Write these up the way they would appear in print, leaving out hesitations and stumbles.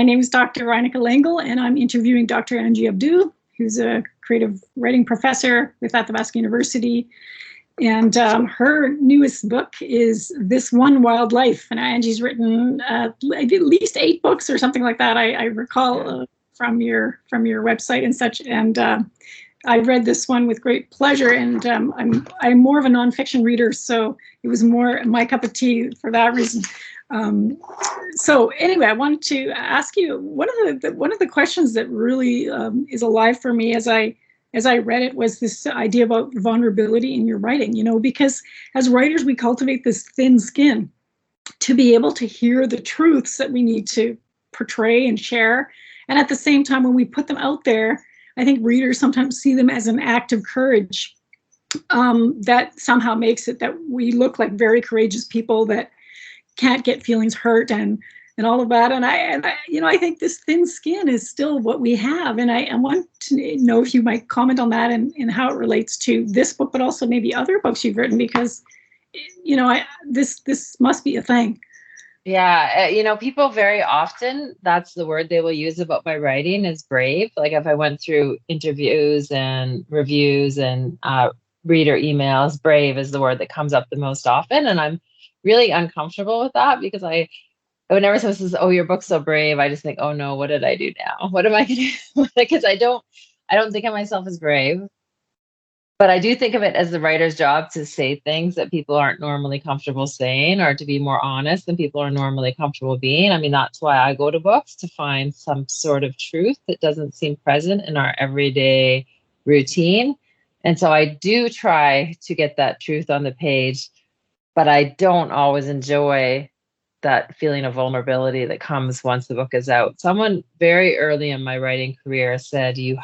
My name is Dr. Lengelle, and I'm interviewing Dr. Angie Abdou, who's a creative writing professor with Athabasca University. And her newest book is This One Wild Life. And Angie's written at least 8 books or something like that. I recall from your website and such. And I read this one with great pleasure. And I'm more of a nonfiction reader, so it was more my cup of tea for that reason. So anyway, I wanted to ask you one of the questions that really is alive for me as I read it was this idea about vulnerability in your writing, because as writers, we cultivate this thin skin to be able to hear the truths that we need to portray and share. And at the same time, when we put them out there, I think readers sometimes see them as an act of courage that somehow makes it that we look like very courageous people that can't get feelings hurt and all of that. And I think this thin skin is still what we have. And I want to know if you might comment on that and how it relates to this book, but also maybe other books you've written, because, this must be a thing. Yeah. People very often, that's the word they will use about my writing is brave. Like if I went through interviews and reviews and reader emails, brave is the word that comes up the most often. And I'm really uncomfortable with that because whenever someone says, "Oh, your book's so brave," I just think, "Oh no, what did I do now? What am I going to do?" Because I don't think of myself as brave, but I do think of it as the writer's job to say things that people aren't normally comfortable saying, or to be more honest than people are normally comfortable being. I mean, that's why I go to books, to find some sort of truth that doesn't seem present in our everyday routine. And so I do try to get that truth on the page, but I don't always enjoy that feeling of vulnerability that comes once the book is out. Someone very early in my writing career said, you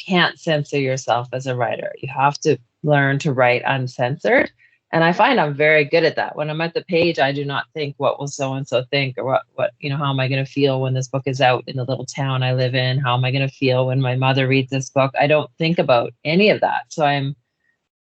can't censor yourself as a writer. You have to learn to write uncensored. And I find I'm very good at that. When I'm at the page, I do not think, what will so-and-so think, or what, how am I going to feel when this book is out in the little town I live in? How am I going to feel when my mother reads this book? I don't think about any of that. So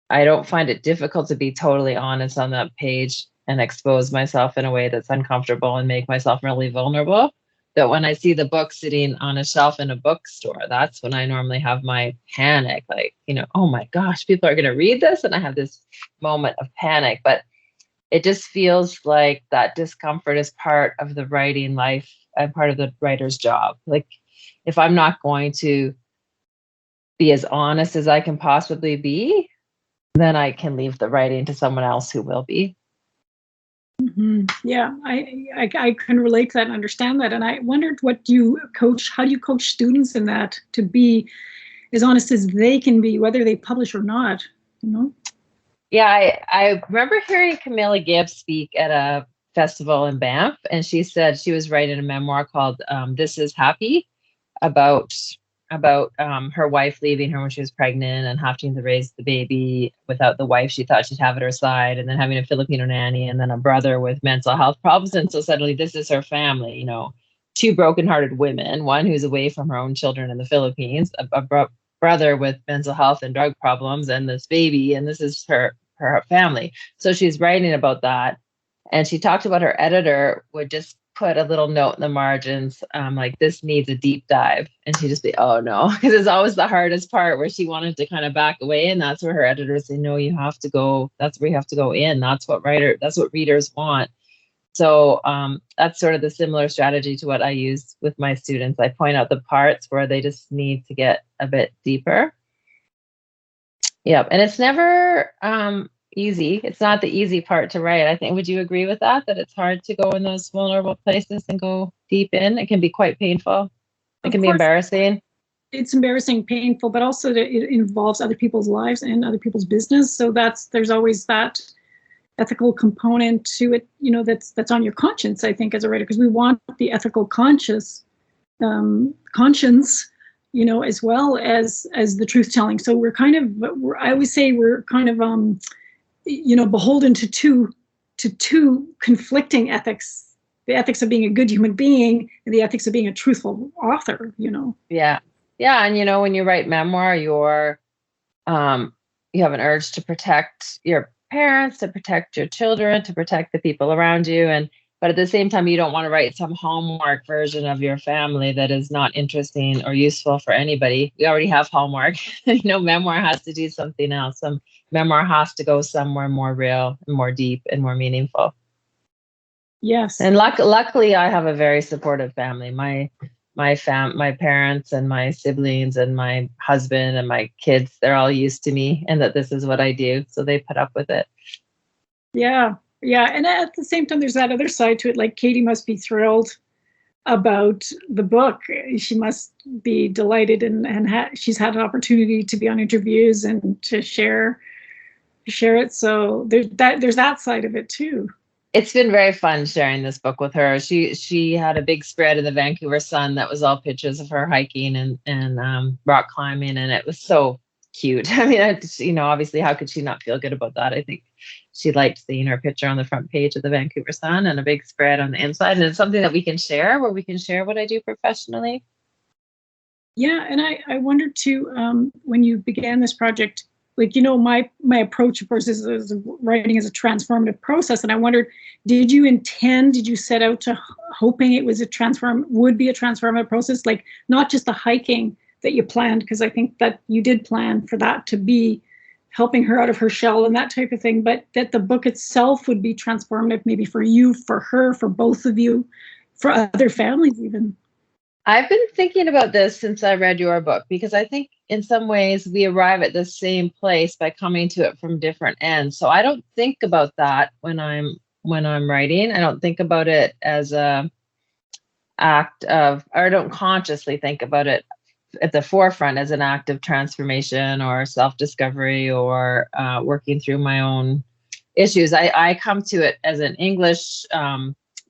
I don't find it difficult to be totally honest on that page and expose myself in a way that's uncomfortable and make myself really vulnerable. That when I see the book sitting on a shelf in a bookstore, that's when I normally have my panic, like, oh my gosh, people are going to read this. And I have this moment of panic, but it just feels like that discomfort is part of the writing life and part of the writer's job. Like if I'm not going to be as honest as I can possibly be, then I can leave the writing to someone else who will be. Mm-hmm. Yeah, I can relate to that and understand that. And I wondered how do you coach students in that to be as honest as they can be, whether they publish or not, Yeah, I remember hearing Camilla Gibbs speak at a festival in Banff, and she said she was writing a memoir called This Is Happy, about her wife leaving her when she was pregnant and having to raise the baby without the wife she thought she'd have at her side, and then having a Filipino nanny, and then a brother with mental health problems. And so suddenly this is her family, 2 brokenhearted women, one who's away from her own children in the Philippines, a brother with mental health and drug problems, and this baby, and this is her family. So she's writing about that. And she talked about her editor would just put a little note in the margins, like, this needs a deep dive. And she'd just be, oh no, because it's always the hardest part where she wanted to kind of back away. And that's where her editors say, no, you have to go. That's where you have to go in. That's what readers want. So that's sort of the similar strategy to what I use with my students. I point out the parts where they just need to get a bit deeper. Yeah. And it's never easy. It's not the easy part to write. I think, would you agree with that it's hard to go in those vulnerable places and go deep in? It can be quite painful. It can be embarrassing. It's embarrassing, painful, but also it involves other people's lives and other people's business. So there's always that ethical component to it, that's on your conscience, I think, as a writer, because we want the ethical conscience, as well as the truth telling. So I always say we're kind of beholden to two conflicting ethics: the ethics of being a good human being and the ethics of being a truthful author. Yeah. And when you write memoir, you have an urge to protect your parents, to protect your children, to protect the people around you. But at the same time, you don't want to write some Hallmark version of your family that is not interesting or useful for anybody. We already have Hallmark. Memoir has to do something else. Some memoir has to go somewhere more real and more deep and more meaningful. Yes. And luckily, I have a very supportive family. My parents and my siblings and my husband and my kids, they're all used to me and that this is what I do. So they put up with it. Yeah. Yeah. And at the same time, there's that other side to it. Like Katie must be thrilled about the book. She must be delighted and she's had an opportunity to be on interviews and to share it. So there's that side of it too. It's been very fun sharing this book with her. She had a big spread in the Vancouver Sun that was all pictures of her hiking and rock climbing, and it was so cute. I mean, obviously, how could she not feel good about that? I think she liked seeing her picture on the front page of the Vancouver Sun and a big spread on the inside. And it's something that we can share, where we can share what I do professionally. Yeah, and I wondered too, when you began this project, like, my approach, of course, is writing as a transformative process. And I wondered, did you set out to hoping it was would be a transformative process, like not just the hiking that you planned, because I think that you did plan for that to be helping her out of her shell and that type of thing, but that the book itself would be transformative, maybe for you, for her, for both of you, for other families even. I've been thinking about this since I read your book, because I think in some ways we arrive at the same place by coming to it from different ends. So I don't think about that when I'm writing. I don't think about it as a act of, or I don't consciously think about it at the forefront as an act of transformation or self-discovery or working through my own issues. I come to it as an English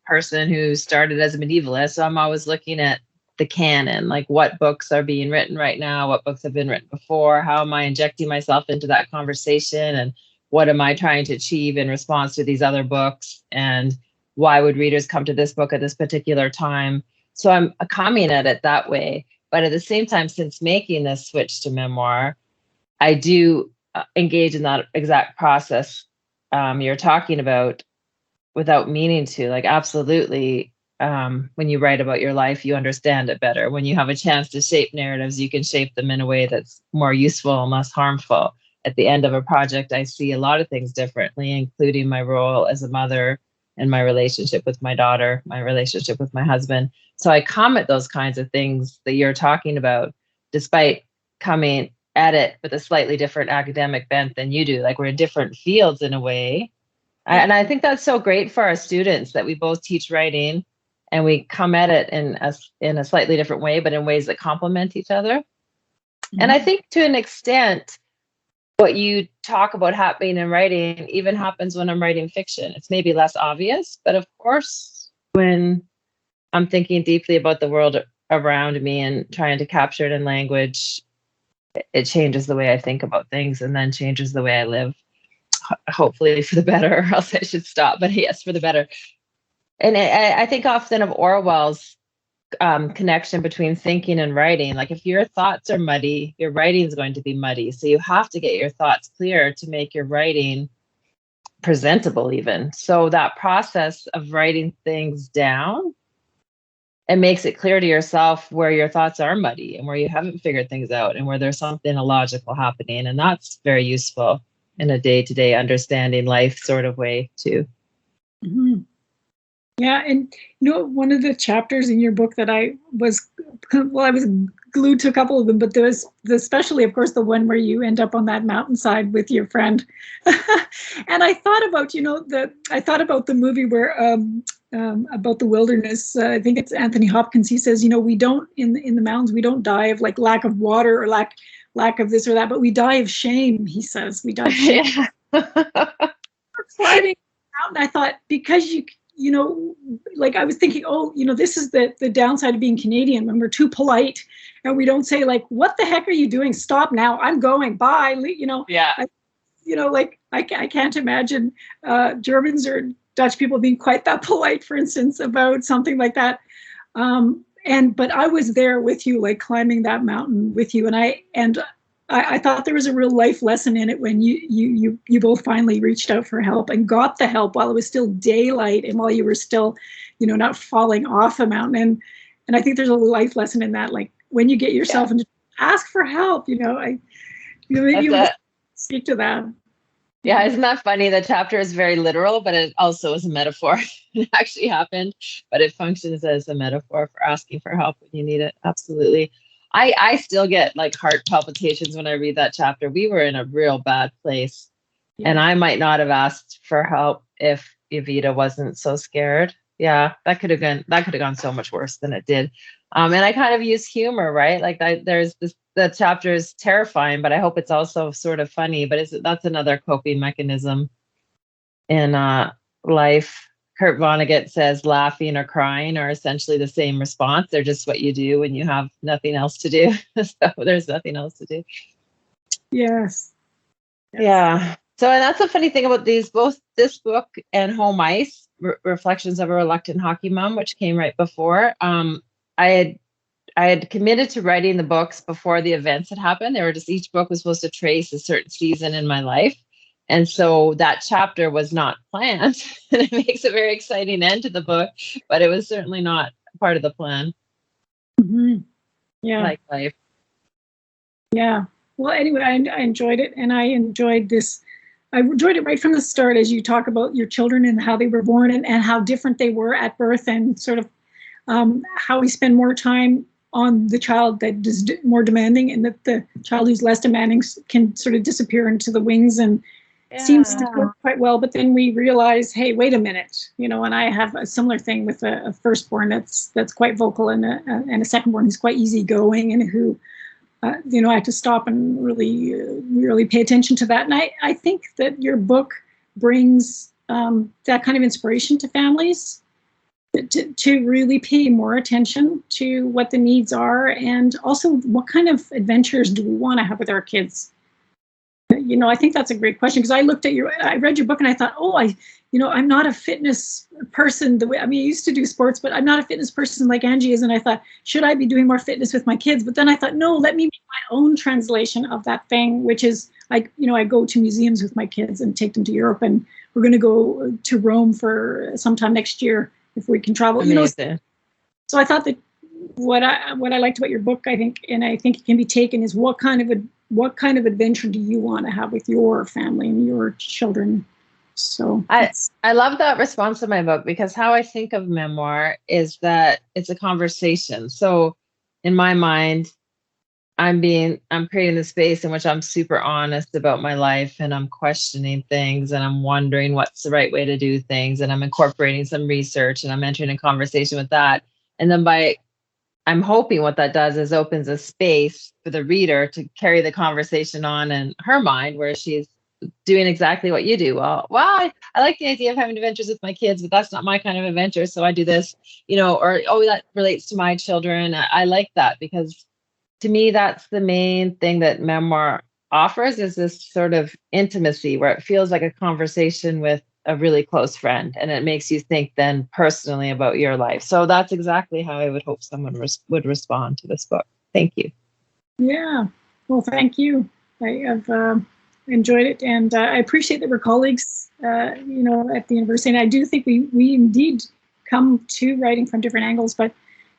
person who started as a medievalist. So I'm always looking at the canon, like what books are being written right now, what books have been written before, how am I injecting myself into that conversation, and what am I trying to achieve in response to these other books, and why would readers come to this book at this particular time? So I'm coming at it that way. But at the same time, since making this switch to memoir, I do engage in that exact process you're talking about without meaning to. Like, absolutely, when you write about your life, you understand it better. When you have a chance to shape narratives, you can shape them in a way that's more useful and less harmful. At the end of a project, I see a lot of things differently, including my role as a mother and my relationship with my daughter, my relationship with my husband. So I come at those kinds of things that you're talking about, despite coming at it with a slightly different academic bent than you do. Like, we're in different fields in a way. And I think that's so great for our students, that we both teach writing and we come at it in a slightly different way, but in ways that complement each other. Mm-hmm. And I think to an extent, what you talk about happening in writing even happens when I'm writing fiction. It's maybe less obvious, but of course, when I'm thinking deeply about the world around me and trying to capture it in language, it changes the way I think about things, and then changes the way I live. Hopefully for the better, or else I should stop. But yes, for the better. And I think often of Orwell's connection between thinking and writing. Like, if your thoughts are muddy, your writing is going to be muddy. So you have to get your thoughts clear to make your writing presentable even. So that process of writing things down, it makes it clear to yourself where your thoughts are muddy and where you haven't figured things out and where there's something illogical happening. And that's very useful in a day-to-day understanding life sort of way too. Mm-hmm. Yeah, and one of the chapters in your book that I was glued to a couple of them, but there was especially, of course, the one where you end up on that mountainside with your friend. And I thought about, the movie where about the wilderness. I think it's Anthony Hopkins. He says, we don't in the mountains, we don't die of like lack of water or lack of this or that, but we die of shame. He says we die of shame. Yeah. Climbing the mountain, I thought, because like I was thinking, this is the downside of being Canadian, when we're too polite and we don't say like, what the heck are you doing? Stop now. I'm going. Bye. Yeah. I can't imagine Germans or Dutch people being quite that polite, for instance, about something like that. But I was there with you, like climbing that mountain with you. And I thought there was a real life lesson in it when you both finally reached out for help and got the help while it was still daylight and while you were still, not falling off a mountain. And I think there's a life lesson in that. Like when you get yourself into, ask for help. Maybe you speak to that. Yeah, isn't that funny? The chapter is very literal, but it also is a metaphor. It actually happened, but it functions as a metaphor for asking for help when you need it. Absolutely. I still get like heart palpitations when I read that chapter. We were in a real bad place. Yeah. And I might not have asked for help if Evita wasn't so scared. Yeah, that could have gone so much worse than it did. And I kind of use humor, right? Like there's this, the chapter is terrifying, but I hope it's also sort of funny. But that's another coping mechanism in life. Kurt Vonnegut says laughing or crying are essentially the same response. They're just what you do when you have nothing else to do. So there's nothing else to do. Yes. Yeah. So, and that's the funny thing about both this book and Home Ice, Reflections of a Reluctant Hockey Mom, which came right before. I had committed to writing the books before the events had happened. They were just, each book was supposed to trace a certain season in my life. And so that chapter was not planned. And it makes a very exciting end to the book, but it was certainly not part of the plan. Mm-hmm. Yeah. Like life. Yeah. Well, anyway, I enjoyed it. And I enjoyed this. I enjoyed it right from the start as you talk about your children and how they were born and how different they were at birth and sort of how we spend more time on the child that is more demanding and that the child who's less demanding can sort of disappear into the wings and seems to work quite well. But then we realize, hey, wait a minute, and I have a similar thing with a firstborn that's quite vocal and a secondborn who's quite easygoing and who, I have to stop and really pay attention to that. And I think that your book brings that kind of inspiration to families to really pay more attention to what the needs are and also what kind of adventures do we want to have with our kids. I think that's a great question because I read your book and I thought, I'm not a fitness person I used to do sports, but I'm not a fitness person like Angie is. And I thought, should I be doing more fitness with my kids? But then I thought, no, let me make my own translation of that thing, which is like, I go to museums with my kids and take them to Europe and we're going to go to Rome for sometime next year if we can travel. So I thought that what I liked about your book, I think it can be taken is what kind of adventure do you want to have with your family and your children? So I love that response to my book because how I think of memoir is that it's a conversation. So in my mind, I'm creating the space in which I'm super honest about my life and I'm questioning things and I'm wondering what's the right way to do things and I'm incorporating some research and I'm entering a conversation with that. And then I'm hoping what that does is opens a space for the reader to carry the conversation on in her mind where she's doing exactly what you do. Well, I like the idea of having adventures with my kids, but that's not my kind of adventure. So I do this, or, that relates to my children. I like that because to me, that's the main thing that memoir offers is this sort of intimacy where it feels like a conversation with a really close friend and it makes you think then personally about your life. So that's exactly how I would hope someone would respond to this book. Thank you. Yeah. Well, thank you. I have enjoyed it and I appreciate that we're colleagues, at the university. And I do think we indeed come to writing from different angles, but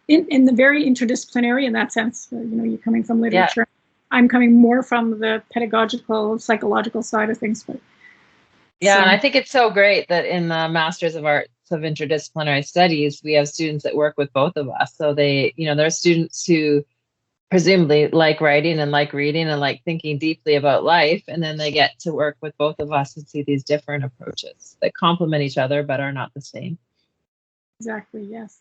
in the very interdisciplinary in that sense, you're coming from literature. Yeah. I'm coming more from the pedagogical, psychological side of things. But yeah, and I think it's so great that in the Masters of Arts of Interdisciplinary Studies, we have students that work with both of us. So there are students who presumably like writing and like reading and like thinking deeply about life. And then they get to work with both of us and see these different approaches that complement each other but are not the same. Exactly, yes.